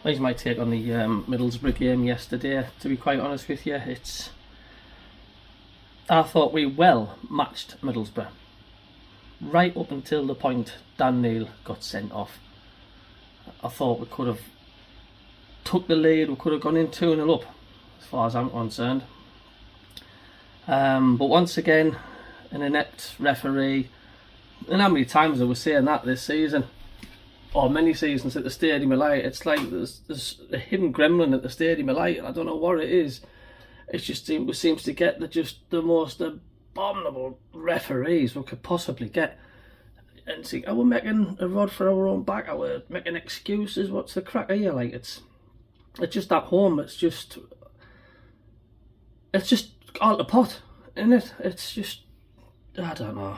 Here's my take on the Middlesbrough game yesterday. To be quite honest with you, I thought we well matched Middlesbrough right up until the point Dan Neil got sent off. I thought we could have took the lead, we could have gone in 2-0 up, as far as I'm concerned. But once again, an inept referee. And how many times I was saying that this season, or many seasons at the Stadium of Light, it's like there's a hidden gremlin at the Stadium of Light, and I don't know what it is. It just seems to get the most abominable referees we could possibly get. And see, are we making a rod for our own back? Are we making excuses? What's the crack here? Like it's just at home. It's just all the pot, isn't it? It's just, I don't know.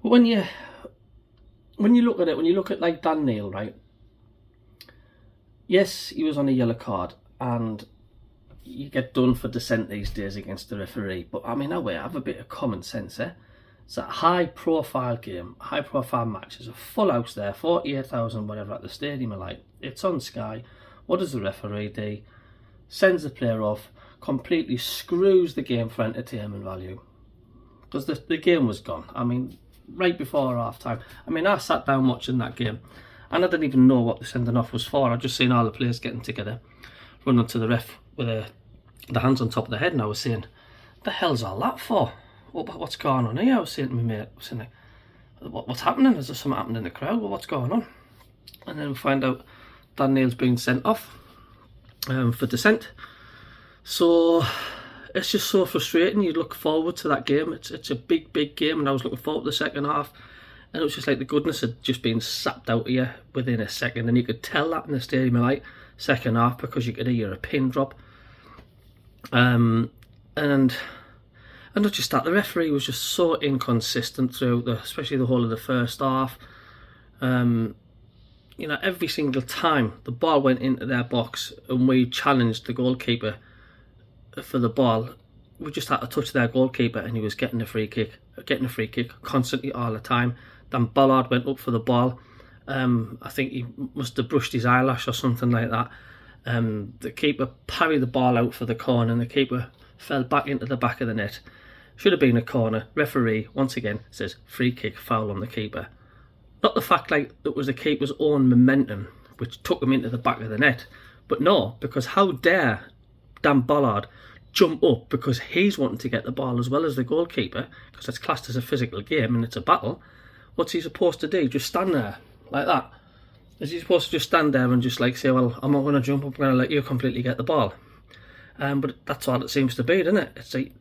But when you look at it, when you look at like Dan Neil, right? Yes, he was on a yellow card, and you get done for dissent these days against the referee. But I mean, have a bit of common sense, eh? It's a high-profile game, high-profile match. There's a full house there, 48,000 whatever at the Stadium of Light. It's on Sky. What does the referee do? Sends the player off, completely screws the game for entertainment value. Because the game was gone. I mean, right before half-time. I mean, I sat down watching that game, and I didn't even know what the sending off was for. I just seen all the players getting together, running to the ref with the hands on top of their head, and I was saying, the hell's all that for? What's going on here? I was saying to my mate, what's happening? Is there something happening in the crowd? Well, what's going on? And then we find out Dan Neil's been sent off for dissent. So it's just so frustrating. You look forward to that game. It's a big game, and I was looking forward to the second half. And it was just like the goodness had just been sapped out of you within a second. And you could tell that in the Stadium of Light second half, because you could hear a pin drop. And not just that, the referee was just so inconsistent throughout especially the whole of the first half. You know, every single time the ball went into their box and we challenged the goalkeeper for the ball, we just had to touch their goalkeeper and he was getting a free kick constantly all the time. Then Bollard went up for the ball. I think he must have brushed his eyelash or something like that. The keeper parried the ball out for the corner, and the keeper fell back into the back of the net. Should have been a corner. Referee once again says free kick, foul on the keeper. Not the fact like it was the keeper's own momentum which took him into the back of the net, but no, because how dare Dan Bollard jump up because he's wanting to get the ball as well as the goalkeeper, because it's classed as a physical game and it's a battle. What's he supposed to do? Just stand there like that? Is he supposed to just stand there and just like say, well, I'm not going to jump up, I'm going to let you completely get the ball? But that's all it seems to be, doesn't it? It's like,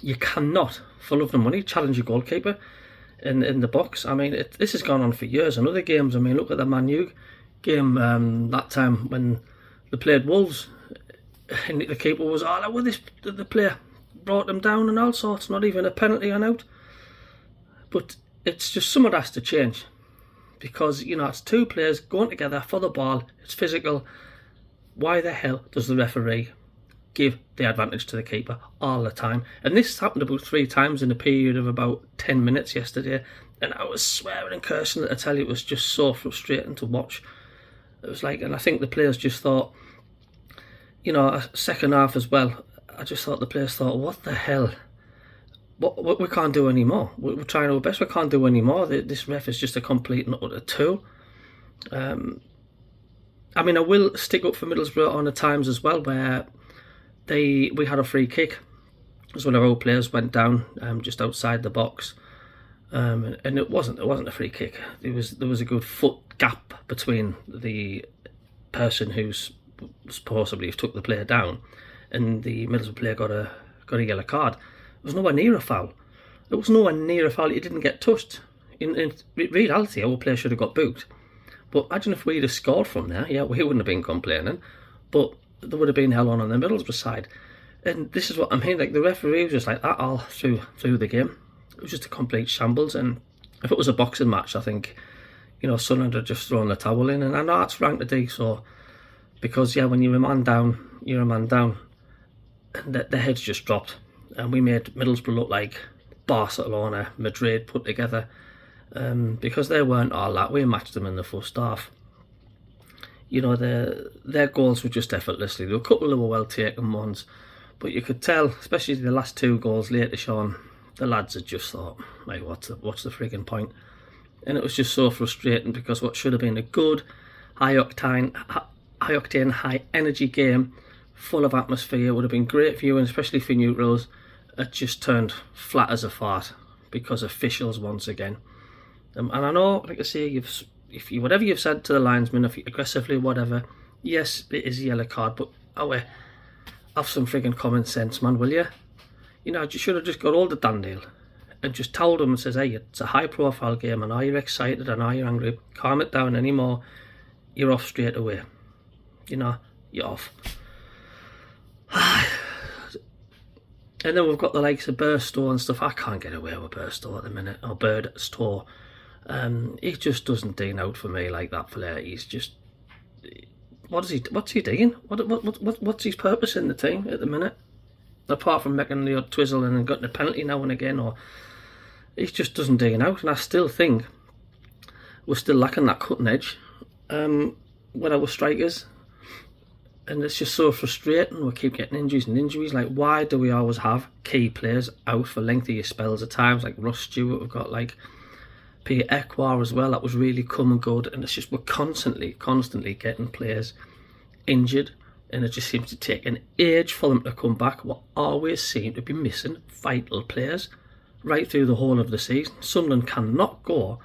you cannot, for love of money, challenge your goalkeeper in the box. I mean, this has gone on for years in other games. I mean, look at the Man U game that time when they played Wolves, and the keeper was all out with this. The player brought them down and all sorts, not even a penalty on out. But it's just something that has to change, because, you know, it's two players going together for the ball, it's physical. Why the hell does the referee give the advantage to the keeper all the time? And this happened about 3 times in a period of about 10 minutes yesterday, and I was swearing and cursing. I tell you, it was just so frustrating to watch. It was like, and I think the players just thought, you know, second half as well, I just thought the players thought, what the hell? What we can't do anymore. We're trying our best, we can't do anymore. This ref is just a complete and utter tool. I mean, I will stick up for Middlesbrough on the times as well where we had a free kick as one of our players went down just outside the box, and it wasn't a free kick. There was a good foot gap between the person who's supposedly took the player down and the Middlesbrough player got a yellow card. It was nowhere near a foul. It was nowhere near a foul. He didn't get touched. In reality, our player should have got booked. But imagine if we'd have scored from there. Yeah, we wouldn't have been complaining, but there would have been hell on the Middlesbrough side. And this is what I mean, like the referee was just like that all through the game. It was just a complete shambles. And if it was a boxing match, I think, you know, Sunderland had just thrown the towel in. And I know it's rank to do so, because yeah, when you're a man down, you're a man down. And the heads just dropped. And we made Middlesbrough look like Barcelona, Madrid put together, because they weren't all that. We matched them in the first half. you know, their goals were just effortlessly. There were a couple that were well taken ones, but you could tell, especially the last 2 goals later on, the lads had just thought, mate, what's the frigging point? And it was just so frustrating, because what should have been a good, high octane, high energy game, full of atmosphere, would have been great viewing, especially for neutrals. It just turned flat as a fart because officials once again. And I know, like I say, whatever you've said to the linesman, if you aggressively, whatever, yes, it is a yellow card, but have some frigging common sense, man, will you? You know, you should have just got hold of Dandale and just told him and says, hey, it's a high profile game, and are you excited, and are you angry? Calm it down anymore. You're off straight away. You know, you're off. And then we've got the likes of Burstow and stuff. I can't get away with Burstow at the minute, or Birdstow. He just doesn't ding out for me like that flair. He's just, what's he doing? What's his purpose in the team at the minute? Apart from making the odd twizzle and getting a penalty now and again, or he just doesn't ding out. And I still think we're still lacking that cutting edge with our strikers. And it's just so frustrating. We keep getting injuries. Like, why do we always have key players out for lengthy spells at times? Like Ross Stewart, we've got like Peter Ekwar as well. That was really coming good. And it's just, we're constantly getting players injured. And it just seems to take an age for them to come back. We always seem to be missing vital players right through the whole of the season. Sunderland cannot go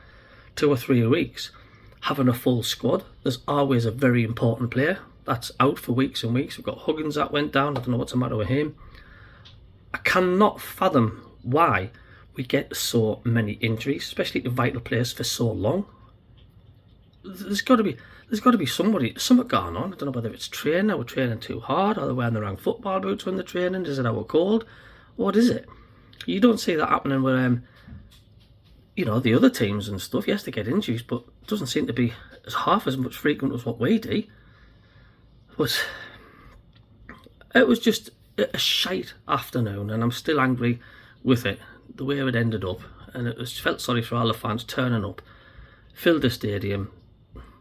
2 or 3 weeks having a full squad. There's always a very important player that's out for weeks and weeks. We've got Huggins that went down. I don't know what's the matter with him. I cannot fathom why we get so many injuries, especially to vital players, for so long. There's got to be something going on. I don't know whether it's training, are we training too hard, are they wearing the wrong football boots when they're training, is it our cold? What is it? You don't see that happening with you know, the other teams and stuff. Yes, they get injuries, but it doesn't seem to be half as much frequent as what we do. But it was just a shite afternoon, and I'm still angry with it, the way it ended up. And it was, felt sorry for all the fans turning up, filled the stadium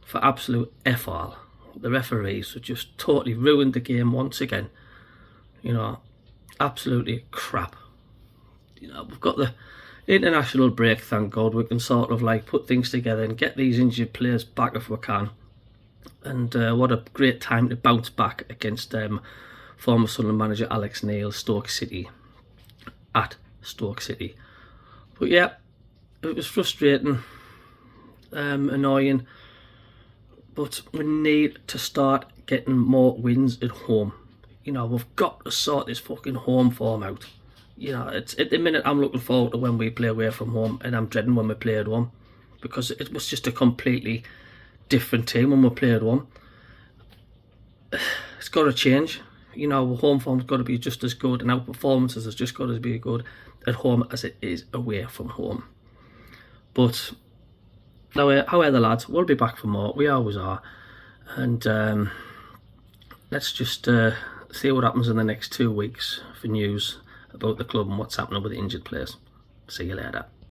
for absolute F-all. The referees were just totally ruined the game once again. You know, absolutely crap. You know, we've got the international break, thank God. We can sort of like put things together and get these injured players back if we can. And what a great time to bounce back against former Sunderland manager Alex Neil, Stoke City, at Stoke City. But yeah, it was frustrating, annoying, but we need to start getting more wins at home. You know, we've got to sort this fucking home form out. You know, it's at the minute I'm looking forward to when we play away from home, and I'm dreading when we play at home, because it was just a completely different team when we play at home. It's got to change. You know, home form's got to be just as good, and our performances has just got to be good at home as it is away from home. But however, the lads, we'll be back for more. We always are. And let's just see what happens in the next 2 weeks for news about the club and what's happening with the injured players. See you later.